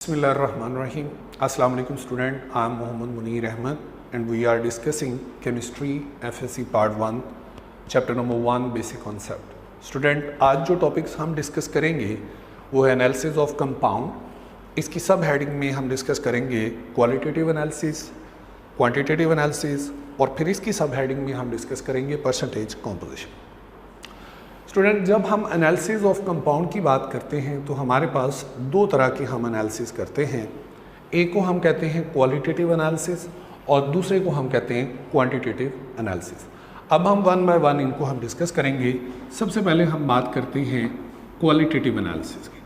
Bismillahirrahmanirrahim. Assalamu alaikum student. I am Mohammad Munir Ahmed and we are discussing chemistry FSC part 1 chapter number 1 basic concept. Student, आज जो topics हम discuss करेंगे वो है analysis of compound. इसकी सब heading में हम डिस्कस करेंगे क्वालिटेटिव एनालिसिस, क्वांटिटेटिव एनालिसिस और फिर इसकी सब हेडिंग में हम डिस्कस करेंगे परसेंटेज कॉम्पोजिशन। स्टूडेंट, जब हम एनालिसिस ऑफ कंपाउंड की बात करते हैं तो हमारे पास दो तरह की हम एनालिसिस करते हैं। एक को हम कहते हैं क्वालिटेटिव एनालिसिस और दूसरे को हम कहते हैं क्वांटिटेटिव एनालिसिस। अब हम वन बाय वन इनको हम डिस्कस करेंगे। सबसे पहले हम बात करते हैं क्वालिटेटिव एनालिसिस की।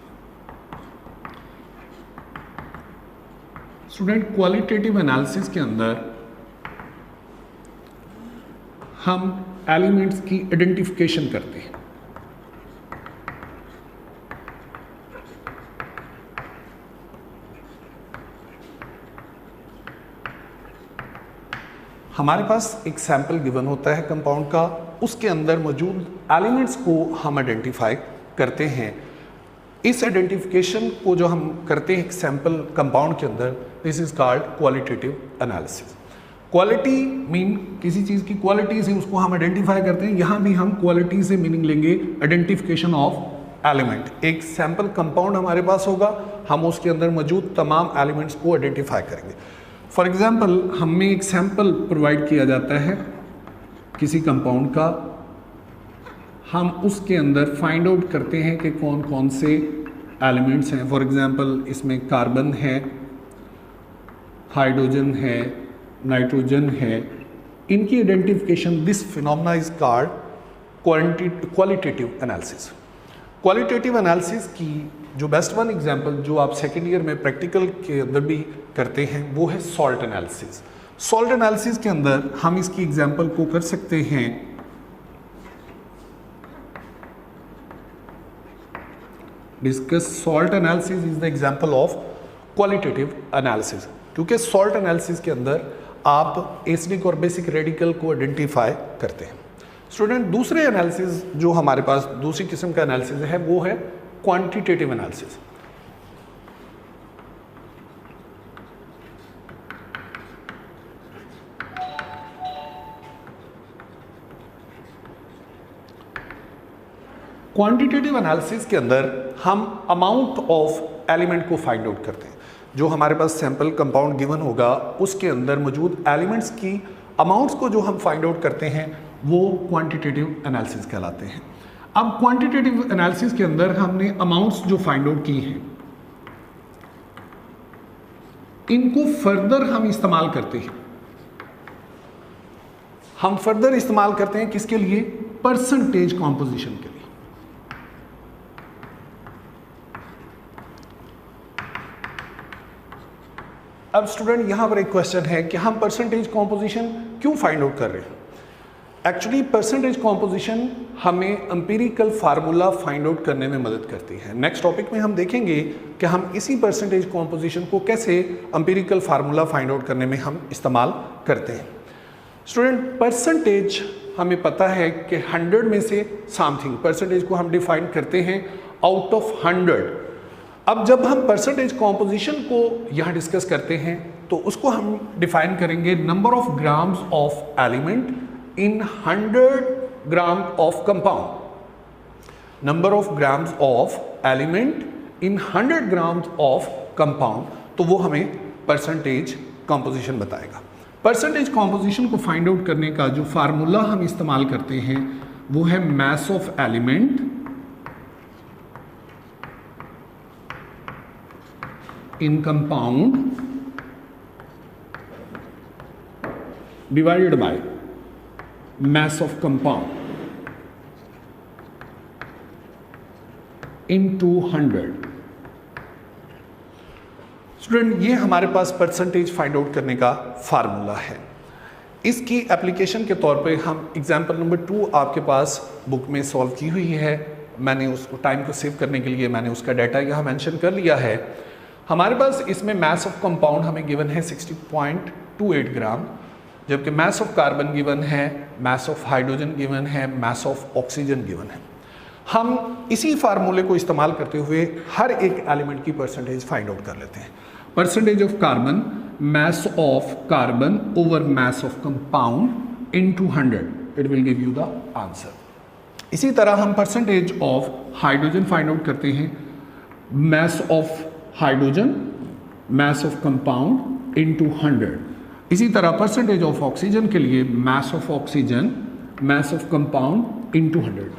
स्टूडेंट, क्वालिटेटिव एनालिसिस के अंदर हम एलिमेंट्स की आइडेंटिफिकेशन करते हैं। हमारे पास एक सैंपल गिवन होता है कंपाउंड का, उसके अंदर मौजूद एलिमेंट्स को हम आइडेंटिफाई करते हैं। इस आइडेंटिफिकेशन को जो हम करते हैं एक सैंपल कंपाउंड के अंदर, this is called qualitative analysis. Quality mean किसी चीज़ की क्वालिटी से उसको हम आइडेंटिफाई करते हैं। यहाँ भी हम क्वालिटी से मीनिंग लेंगे आइडेंटिफिकेशन ऑफ एलिमेंट। एक सैंपल कंपाउंड हमारे पास होगा, हम उसके अंदर मौजूद तमाम एलिमेंट्स को आइडेंटिफाई करेंगे। फॉर एग्जाम्पल, हमें एक सैंपल प्रोवाइड किया जाता है किसी कंपाउंड का, हम उसके अंदर फाइंड आउट करते हैं कि कौन कौन से एलिमेंट्स हैं। फॉर एग्जाम्पल, इसमें कार्बन है, हाइड्रोजन है, नाइट्रोजन है। इनकी identification, this phenomena is called qualitative analysis. Qualitative analysis की जो बेस्ट वन एग्जांपल जो आप सेकेंड ईयर में प्रैक्टिकल के अंदर भी करते हैं वो है सॉल्ट एनालिसिस। सॉल्ट एनालिसिस के अंदर हम इसकी एग्जांपल को कर सकते हैं discuss salt analysis is the example of qualitative analysis, क्योंकि सॉल्ट एनालिसिस के अंदर आप एसिडिक और बेसिक रेडिकल को आइडेंटिफाई करते हैं। स्टूडेंट, दूसरे एनालिसिस जो हमारे पास दूसरी किस्म का एनालिसिस है वो है क्वांटिटेटिव एनालिसिस। क्वांटिटेटिव एनालिसिस के अंदर हम अमाउंट ऑफ एलिमेंट को फाइंड आउट करते हैं। जो हमारे पास सैंपल कंपाउंड गिवन होगा उसके अंदर मौजूद एलिमेंट्स की अमाउंट्स को जो हम फाइंड आउट करते हैं वो क्वांटिटेटिव एनालिसिस कहलाते हैं। अब क्वांटिटेटिव एनालिसिस के अंदर हमने अमाउंट्स जो फाइंड आउट की हैं इनको फर्दर हम इस्तेमाल करते हैं। हम फर्दर इस्तेमाल करते हैं किसके लिए? परसेंटेज कॉम्पोजिशन के लिए। अब स्टूडेंट, यहां पर एक क्वेश्चन है कि हम परसेंटेज कॉम्पोजिशन क्यों फाइंड आउट कर रहे हैं। एक्चुअली परसेंटेज कॉम्पोजिशन हमें एम्पिरिकल फार्मूला फाइंड आउट करने में मदद करती है। नेक्स्ट टॉपिक में हम देखेंगे कि हम इसी परसेंटेज कॉम्पोजिशन को कैसे एम्पिरिकल फार्मूला फाइंड आउट करने में हम इस्तेमाल करते हैं। स्टूडेंट, परसेंटेज हमें पता है कि 100 में से समथिंग, परसेंटेज को हम डिफाइन करते हैं आउट ऑफ 100। अब जब हम परसेंटेज कॉम्पोजिशन को यहाँ डिस्कस करते हैं तो उसको हम डिफाइन करेंगे number of grams of element in 100 gram of compound, number of grams of element in 100 grams of compound, तो वो हमें परसेंटेज कॉम्पोजिशन बताएगा। परसेंटेज कॉम्पोजिशन को फाइंड आउट करने का जो फार्मूला हम इस्तेमाल करते हैं वो है mass of element in compound divided by mass of compound into 100। Student, ये हमारे पास परसेंटेज फाइंड आउट करने का फार्मूला है। इसकी एप्लीकेशन के तौर पे हम एग्जांपल नंबर 2 आपके पास बुक में सॉल्व की हुई है। मैंने उसको टाइम को सेव करने के लिए मैंने उसका डाटा यहाँ मेंशन कर लिया है। हमारे पास इसमें मास ऑफ कंपाउंड हमें गिवन है 60.28 ग्राम, जबकि मास ऑफ कार्बन गिवन है, मास ऑफ हाइड्रोजन गिवन है, मास ऑफ ऑक्सीजन गिवन है। हम इसी फार्मूले को इस्तेमाल करते हुए हर एक एलिमेंट की परसेंटेज फाइंड आउट कर लेते हैं। Percentage of carbon, mass of carbon over mass of compound into 100, it will give you the answer। इसी तरह हम percentage of hydrogen find out करते हैं, mass of hydrogen, mass of compound into 100। इसी तरह परसेंटेज ऑफ ऑक्सीजन के लिए mass of oxygen, mass of compound into 100।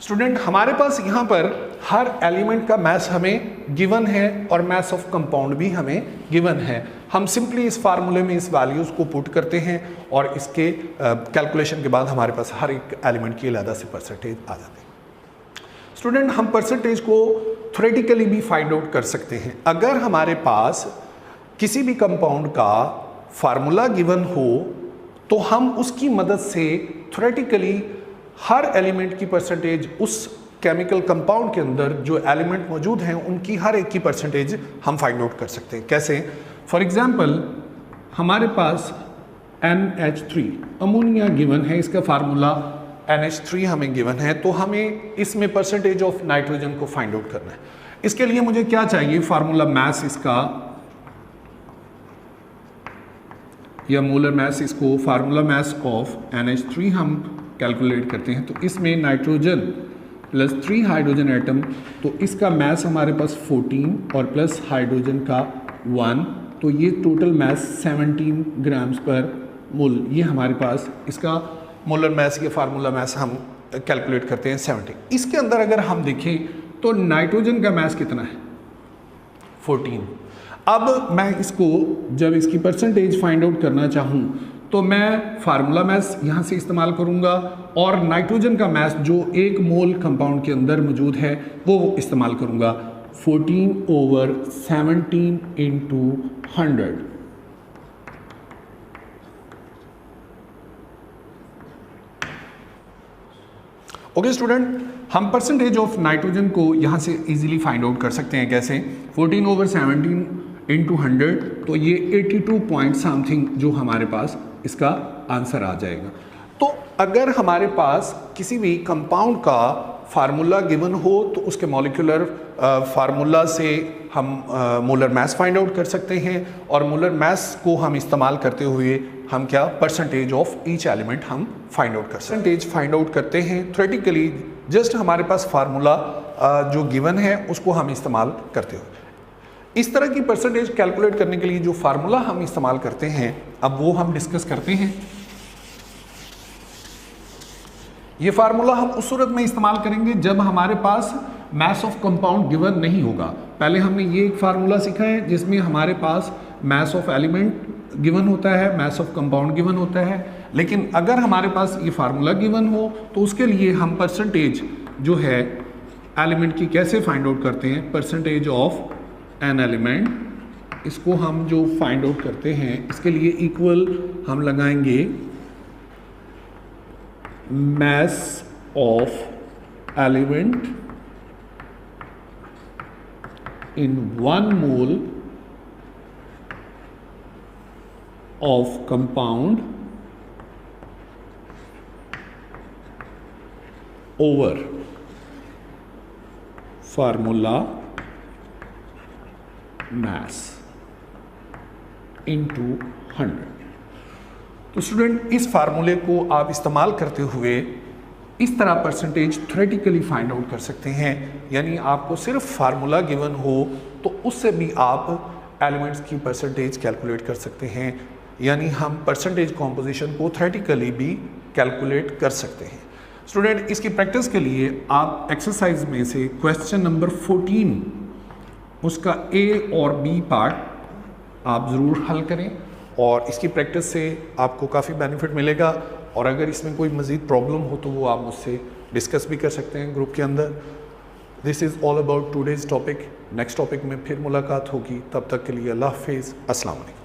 Student, हमारे पास यहाँ पर हर एलिमेंट का मैस हमें गिवन है और मैस ऑफ कंपाउंड भी हमें गिवन है। हम सिंपली इस फार्मूले में इस वैल्यूज़ को पुट करते हैं और इसके कैलकुलेशन के बाद हमारे पास हर एक एलिमेंट की अलग से परसेंटेज आ जाती है। स्टूडेंट, हम परसेंटेज को थ्योरेटिकली भी फाइंड आउट कर सकते हैं। अगर हमारे पास किसी भी कंपाउंड का फार्मूला गिवन हो तो हम उसकी मदद से थ्योरेटिकली हर एलिमेंट की परसेंटेज, उस केमिकल कंपाउंड के अंदर जो एलिमेंट मौजूद हैं उनकी हर एक की परसेंटेज हम फाइंड आउट कर सकते हैं। कैसे? फॉर एग्जांपल, हमारे पास NH3 अमोनिया गिवन है, इसका फार्मूला NH3 हमें गिवन है, तो हमें इसमें परसेंटेज ऑफ नाइट्रोजन को फाइंड आउट करना है। इसके लिए मुझे क्या चाहिए? फार्मूला मैस इसका, या मोलर मैस, इसको फार्मूला मैस ऑफ NH3 हम कैलकुलेट करते हैं। तो इसमें नाइट्रोजन प्लस 3 हाइड्रोजन एटम, तो इसका मैस हमारे पास 14 और प्लस हाइड्रोजन का 1, तो ये टोटल मैस 17 ग्राम्स पर मोल। ये हमारे पास इसका मोलर मैस, ये फार्मूला मैस हम कैलकुलेट करते हैं 17। इसके अंदर अगर हम देखें तो नाइट्रोजन का मैस कितना है? 14। अब मैं इसको जब इसकी परसेंटेज फाइंड आउट करना चाहूँ तो मैं फार्मूला मैस यहाँ से इस्तेमाल करूँगा और नाइट्रोजन का मैस जो 1 मोल कंपाउंड के अंदर मौजूद है वो इस्तेमाल करूँगा। 14/17 × 100। ओके स्टूडेंट, हम परसेंटेज ऑफ नाइट्रोजन को यहाँ से इजीली फाइंड आउट कर सकते हैं। कैसे? 14/17 × 100, तो ये 82 पॉइंट समथिंग जो हमारे पास इसका आंसर आ जाएगा। तो अगर हमारे पास किसी भी कंपाउंड का फार्मूला गिवन हो तो उसके मॉलिक्यूलर फार्मूला से हम मोलर मैस फाइंड आउट कर सकते हैं और मोलर मैस को हम इस्तेमाल करते हुए हम क्या परसेंटेज ऑफ ईच एलिमेंट हम फाइंड आउट कर सकते हैं। परसेंटेज फाइंड आउट करते हैं थ्योरेटिकली, जस्ट हमारे पास फार्मूला जो गिवन है उसको हम इस्तेमाल करते हुए। इस तरह की परसेंटेज कैलकुलेट करने के लिए जो फार्मूला हम इस्तेमाल करते हैं अब वो हम डिस्कस करते हैं। ये फार्मूला हम उस सूरत में इस्तेमाल करेंगे जब हमारे पास मैस ऑफ कंपाउंड गिवन नहीं होगा। पहले हमने ये एक फार्मूला सीखा है जिसमें हमारे पास मैस ऑफ एलिमेंट गिवन होता है, मैस ऑफ कंपाउंड गिवन होता है, लेकिन अगर हमारे पास ये फार्मूला गिवन हो तो उसके लिए हम परसेंटेज जो है एलिमेंट की कैसे फाइंड आउट करते हैं? परसेंटेज ऑफ एन एलिमेंट, इसको हम जो फाइंड आउट करते हैं इसके लिए इक्वल हम लगाएंगे mass of element in 1 mole of compound over formula mass into 100। तो स्टूडेंट, इस फार्मूले को आप इस्तेमाल करते हुए इस तरह परसेंटेज थ्योरेटिकली फाइंड आउट कर सकते हैं। यानी आपको सिर्फ फार्मूला गिवन हो तो उससे भी आप एलिमेंट्स की परसेंटेज कैलकुलेट कर सकते हैं। यानी हम परसेंटेज कॉम्पोजिशन को थ्योरेटिकली भी कैलकुलेट कर सकते हैं। स्टूडेंट, इसकी प्रैक्टिस के लिए आप एक्सरसाइज में से क्वेश्चन नंबर 14 उसका ए और बी पार्ट आप ज़रूर हल करें और इसकी प्रैक्टिस से आपको काफ़ी बेनिफिट मिलेगा। और अगर इसमें कोई मज़ीद प्रॉब्लम हो तो वो आप मुझसे डिस्कस भी कर सकते हैं ग्रुप के अंदर। This is all about today's topic. Next topic में फिर मुलाकात होगी, तब तक के लिए अल्लाह हाफिज़, अस्सलाम वालेकुम।